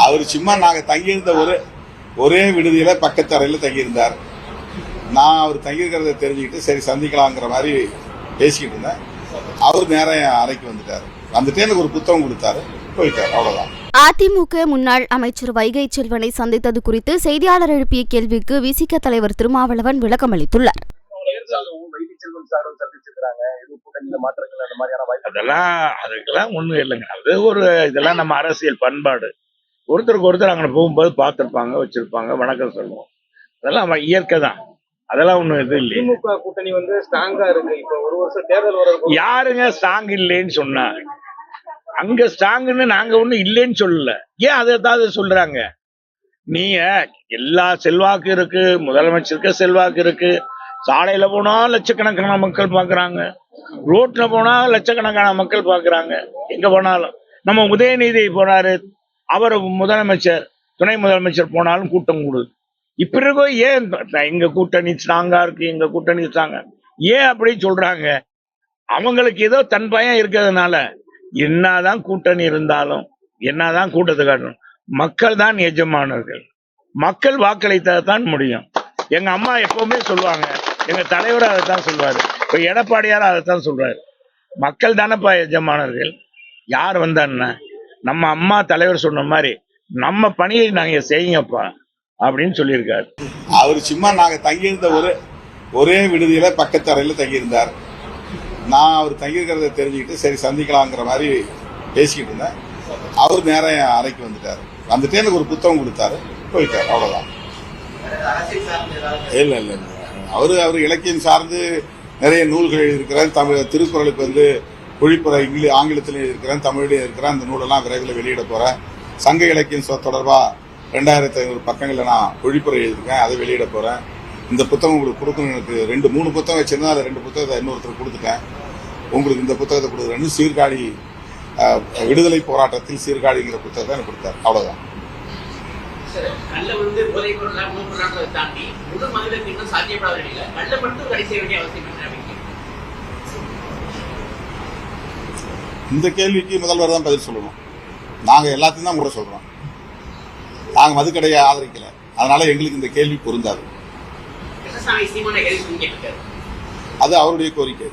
அவர் சும்மா நாங்க தங்கியிருந்த ஒரே விடுதியில பக்கத்து அறையில தங்கியிருந்தார். நான் அவர் தங்கியிருக்கிறத தெரிஞ்சுக்கிட்டு சரி சந்திக்கலாங்கிற மாதிரி பேசிக்கிட்டு இருந்தேன். அவர் நேரம் அறைக்கு வந்துட்டாரு. வந்துட்டு எனக்கு ஒரு புத்தகம் கொடுத்தாரு, போயிட்டார். அவ்வளவுதான். அதிமுக முன்னாள் அமைச்சர் வைகை செல்வனை சந்தித்தது குறித்து செய்தியாளர் எழுப்பிய கேள்விக்கு விசிக தலைவர் திருமாவளவன் விளக்கம் அளித்துள்ளார். அதுக்கெல்லாம் ஒண்ணும் இல்லைங்க. அது இதெல்லாம் நம்ம அரசியல் பண்பாடு. ஒருத்தருக்கு ஒருத்தர் அங்க போகும்போது பார்த்திருப்பாங்க, வச்சிருப்பாங்க, வணக்கம் சொல்லுவோம். அதெல்லாம் இயற்கை தான். அதெல்லாம் ஒண்ணும் இது இல்லை. திமுக கூட்டணி ஸ்ட்ராங்கா இருக்கு. இப்ப ஒரு வருஷம் தேர்தல் வர யாருங்க ஸ்ட்ராங் இல்லைன்னு சொன்னா? அங்க ஸ்ட்ராங்னு நாங்க ஒண்ணும் இல்லைன்னு சொல்லல. ஏன் அதை ஏதாவது சொல்றாங்க? நீங்க எல்லா செல்வாக்கு இருக்கு, முதலமைச்சருக்கு செல்வாக்கு இருக்கு. சாலையில போனா லட்சக்கணக்கான மக்கள் பாக்குறாங்க, ரோட்ல போனா லட்சக்கணக்கான மக்கள் பாக்குறாங்க. எங்க போனாலும் நம்ம உதயநிதி போனாரு, அவர் முதலமைச்சர் துணை முதலமைச்சர் போனாலும் கூட்டம் கூடுது. இப்ப இருக்கோ ஏன் எங்க கூட்டணி ஸ்ட்ராங்கா இருக்கு, எங்க கூட்டணி ஸ்ட்ராங்கா ஏன் அப்படி சொல்றாங்க? அவங்களுக்கு ஏதோ தன் பயம் இருக்கிறதுனால என்னதான் கூட்டணி இருந்தாலும் என்னதான் கூட்டத்தை காட்டணும், மக்கள் தான் எஜமானர்கள். மக்கள் வாக்களித்தான் முடியும். எங்க அம்மா எப்பவுமே சொல்லுவாங்க, எங்க தலைவர் அதைத்தான் சொல்லுவாரு, இப்ப எடப்பாடியார் அதைத்தான் சொல்றாரு. மக்கள் தானப்பா எஜமானர்கள். யார் வந்தான்னா நம்ம அம்மா தலைவர் சொன்ன மாதிரி நம்ம பணியை நாங்க செய்யுங்கப்பா அப்படின்னு சொல்லியிருக்காரு. அவர் சும்மா நாங்க தங்கியிருந்த ஒரே விடுதியில பக்கத்து அறையில தங்கியிருந்தார். நான் அவர் தங்கியிருக்கிறத தெரிஞ்சுக்கிட்டு சரி சந்திக்கலாங்கிற மாதிரி பேசிக்கிட்டு இருந்தேன். அவர் நேரம் அறைக்கு வந்துட்டாரு. வந்துட்டு எனக்கு ஒரு புத்தகம் கொடுத்தாரு, போயிட்டார். அவ்வளவுதான். இல்ல இல்ல இல்ல அவர் இலக்கியம் சார்ந்து நிறைய நூல்கள் எழுதியிருக்கிறார். தமிழ் திருக்குறளுக்கு பொழிப்புரை ஆங்கிலத்திலையும் இருக்கிறேன், தமிழ்லையும் இருக்கிறேன். அந்த நூலெல்லாம் விரைவில் வெளியிட போறேன். சங்க இலக்கியம் தொடர்பா 2500 பக்கங்களில் நான் பொழிப்புரை எழுதியிருக்கேன், அதை வெளியிட போறேன். இந்த புத்தகம் உங்களுக்கு கொடுக்கணும். எனக்கு 2-3 புத்தகம் வச்சிருந்தா அதில் 2 புத்தகத்தை இன்னொருத்தர் கொடுத்துட்டேன். உங்களுக்கு இந்த புத்தகத்தை கொடுக்குறேன்னு சீர்காழி விடுதலை போராட்டத்தில் சீர்காழிங்கிற புத்தகத்தை எனக்கு கொடுத்தாரு. அவ்வளவுதான். இந்த கேள்விக்கு முதல்வர் தான் பதில் சொல்லணும். நாங்க எல்லாத்தையும் தான் முறை சொல்றோம். நாங்க மதுக்கடையை ஆதரிக்கல, அதனால எங்களுக்கு இந்த கேள்வி பொருந்தாது. அது அவருடைய கோரிக்கை.